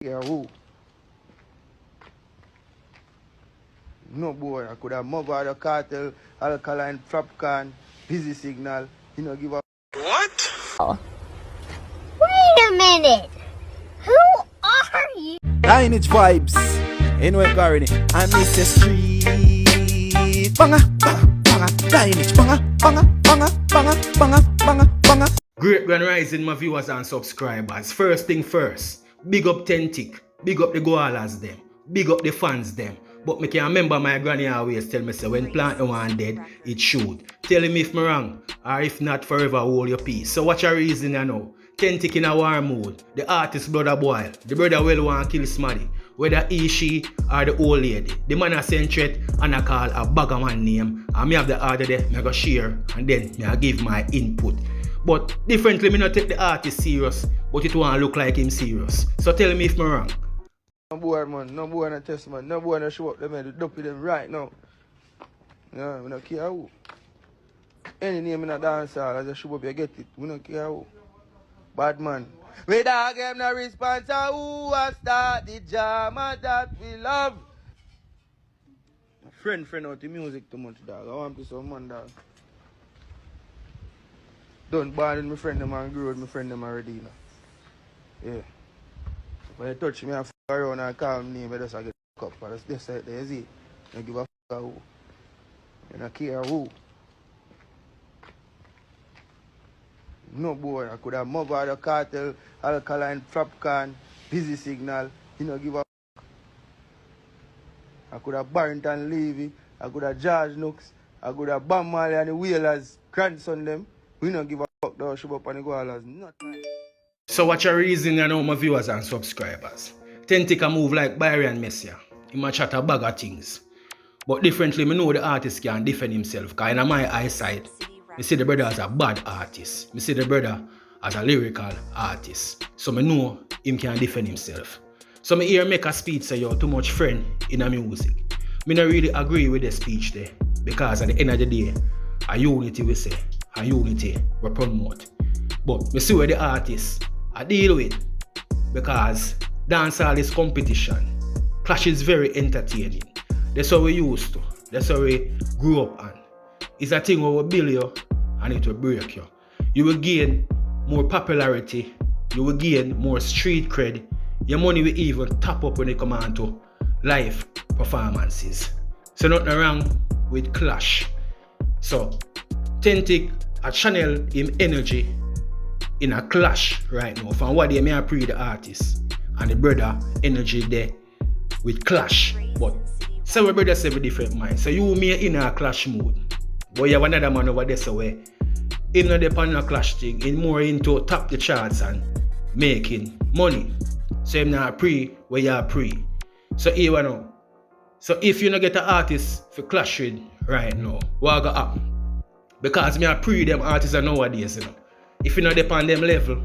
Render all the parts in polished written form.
Yeah, who? No boy, I could have Mavado, Kartel, Alkaline Busy Signal. You know, give a What? Wait a minute. Who are you? Lineage vibes. Anyway, Garrini. I miss the street. Banga, banga, banga. Lineage, banga, banga, banga, banga, banga, banga, banga. Great Grand Rising, my viewers and subscribers. First thing first, big up Tentic, big up the Goalas them, big up the fans them. But me can remember my granny always tell me say when plant one dead, it should. Tell him if me wrong, or if not forever hold your peace. So watch a reason you know. Tentic in a war mood, the artist brother boil, the brother well want kill Smaddy. Whether he, she, or the old lady. The man a send threat and I call a bag of man name. And me have the order there, me go share and then me I give my input. But differently, me not take the artist serious, but it want look like him serious. So tell me if me wrong. no boy, man. No boy no test, man. No boy no show up them and dump them right now. Yeah, we don't care who. Any name in a dance hall, as a show up, you get it. We don't care who. Bad man. We dog them no response to who a start the drama that we love. Friend out the music too much, dog. I want to some man, dog. Don't born with my friend them and grow with my friend them already, you know. Yeah. When you touch me and f around and call me name, I just get up. But that's this side there, see? You give a f who. You don't care who. No boy, I could have Mavado, Kartel, Alkaline Busy Signal. You know, give a f. I could have Barrington Levy. I could have George Nooks. I could have Bam Marley and the Whalers, grandson them. We don't give a fuck though, show up on the Goalas. Not nice. So watch a reason you know my viewers and subscribers. Tentic a move like Byron Messia. He might chat a bag of things. But differently, me know the artist can defend himself. Because in my eyesight, I see the brother as a bad artist. I see the brother as a lyrical artist. So I know him can defend himself. So me hear make a speech say you're too much friend in a music. Me not really agree with the speech there. Because at the end of the day, a unity we say, a unity we promote. But me see where the artists I deal with. Because dancehall is competition. Clash is very entertaining. That's how we used to. That's how we grew up on. It's a thing where we build you and it will break you. You will gain more popularity. You will gain more street cred. Your money will even top up when it comes on to live performances. So nothing wrong with clash. So Tentic a channel him energy in a clash right now. From what they may pre the artist and the brother energy there with clash. But some brothers have a different mind. So you may in a clash mood. But you have another man over there so where him not depend on a clash thing. He's more into top the charts and making money. So him not pre where you are pre. So here we know. So if you not get an artist for clash with right now, what go happen? Because me I pre them artists are nowadays, you know. If you not depend on them level,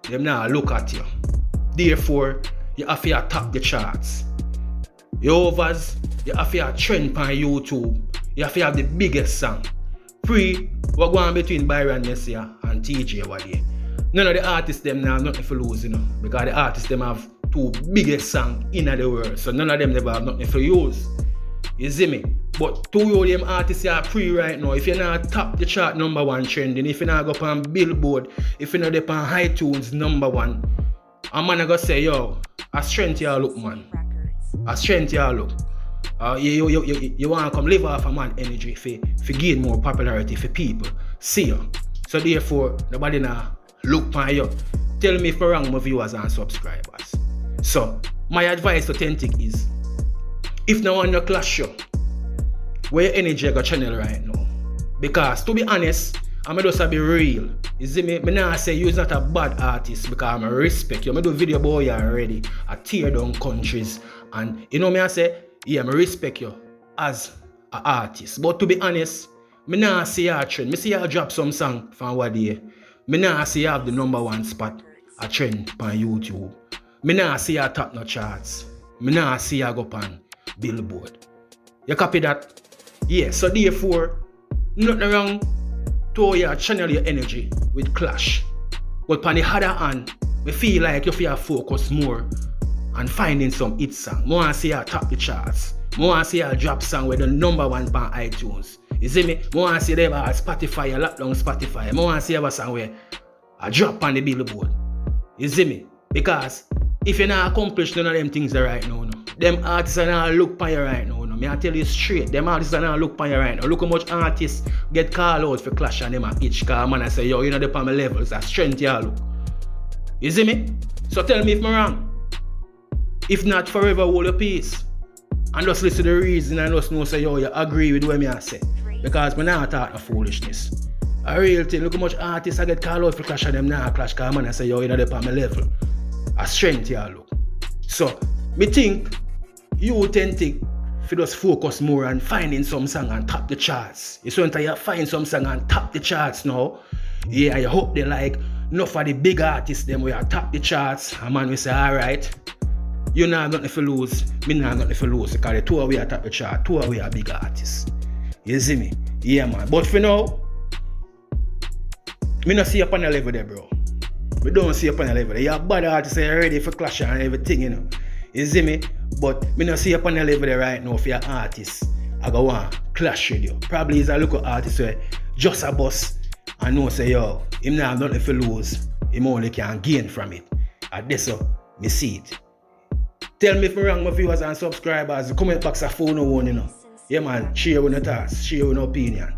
them now look at you. Therefore, you have to top the charts. Your overs, you have to trend on YouTube. You have to have the biggest song. Pre, what going on between Byron Messia and TJ over there. None of the artists them now have nothing for lose, you know. Because the artists them have two biggest songs in the world. So none of them never have nothing for use. You see me? But two of them artists are pre right now. If you're not top the chart #1 trending, if you're not go up on Billboard, if you're not up on iTunes #1, a man gonna say, yo, a strength y'all look, man. A strength y'all look. You want to come live off a man energy for gain more popularity for people. See you. So therefore, nobody now look on you. Tell me if I'm wrong, my viewers and subscribers. So, my advice to Tentic is, if no one no clash you, where your energy go channel right now. Because to be honest, I'm just be real. You see me? I not say you're not a bad artist because I respect you. I do video about you already. I tear down countries. And you know me I say, yeah, I respect you as an artist. But to be honest, I not see you trend. I see you drop some song from what day. I not see you have the #1 spot a trend on YouTube. I not see you top no charts. I not see you go on Billboard. You copy that? Yeah, so therefore, nothing wrong to you channel your energy with clash. But on the other hand, I feel like you have to focus more and finding some hit song. I want to see her top the charts. I want to see her drop song with the #1 on iTunes. You see me? I want to see them on Spotify, a lot down Spotify. I want to see her song where I drop on the billboard. You see me? Because if you not accomplish none of them things right now, them artists are not look for you right now. Me I tell you straight, them artists are not look for you right now. Look how much artists get called out for clash and them a itch. Cause man I say, yo, you know the on my levels, that strength you look. You see me? So tell me if I'm wrong. If not, forever hold your peace. And just listen to the reason and just know say, yo, you agree with what me I say. Because me not talk no foolishness. A real thing, look how much artists I get called out for clash and them not clash. Cause man I say, yo, you know the on my level. A strength you look. So, me think you authentic if you just focus more on finding some song and top the charts. It's when you find some song and top the charts now. Yeah, you hope they like enough of the big artists them where you top the charts. And man we say, alright, you not got nothing to lose, me not got nothing to lose because the two of we are top the chart, two of we are big artists. You see me? Yeah man. But for now, me not see up on the level there, bro. We don't see up on the level there. You're bad artists are ready for clash and everything, you know. You see me? But me not see up on the level there right now for your artists. I go want clash with you. Probably is a local artist where just a boss and know say yo, him not have nothing to lose. Him only can gain from it. At this so, me see it. Tell me if I'm wrong, my viewers and subscribers. Comment box a phone no one, you know. Yeah man, share with your thoughts, share with your opinion.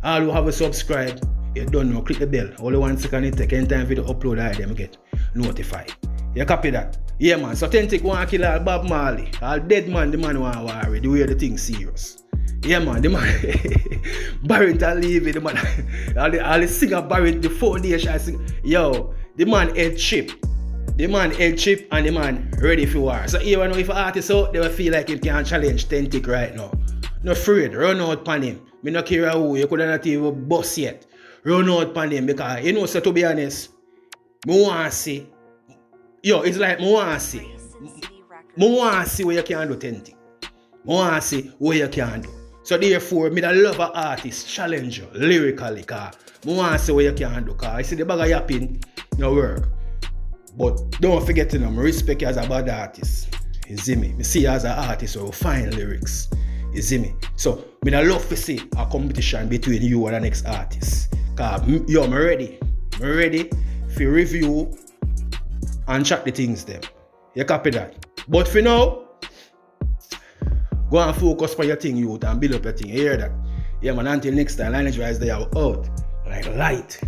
All who have a subscribe, you don't know, click the bell. Only 1 second it take. Anytime video upload item get notified. You copy that? Yeah man, so Authentic want to kill all Bob Marley. All dead man, the man want to worry. The way the thing serious. Yeah man, the man Barrett and leave it, the man all the singer Barrett the 4 days I sing. Yo, the man head chip. The man head chip and the man ready for war. So even if an artist out, they will feel like it can challenge Authentic right now. No afraid, run out pan him. Me no care who, you could not even bust yet. Run out pan him because you know, so to be honest, me want to see. Yo, it's like me want to see. Me want to see what you can do, Authentic. Me want to see what you can do. So therefore, me the love an artist challenge you lyrically, cause me want to see what you can do. Cause I see the bag of yapping, no work. But don't forget to know, me respect you as a bad artist. You see me? Me see you as an artist who find lyrics. You see me? So, me the love to see a competition between you and the next artist. Cause yo, me ready. Me ready for review and chat the things them. You copy that? But for now, go and focus for your thing, youth, and build up your thing. You hear that? Yeah man, until next time, Lineage Rise, they are out like light.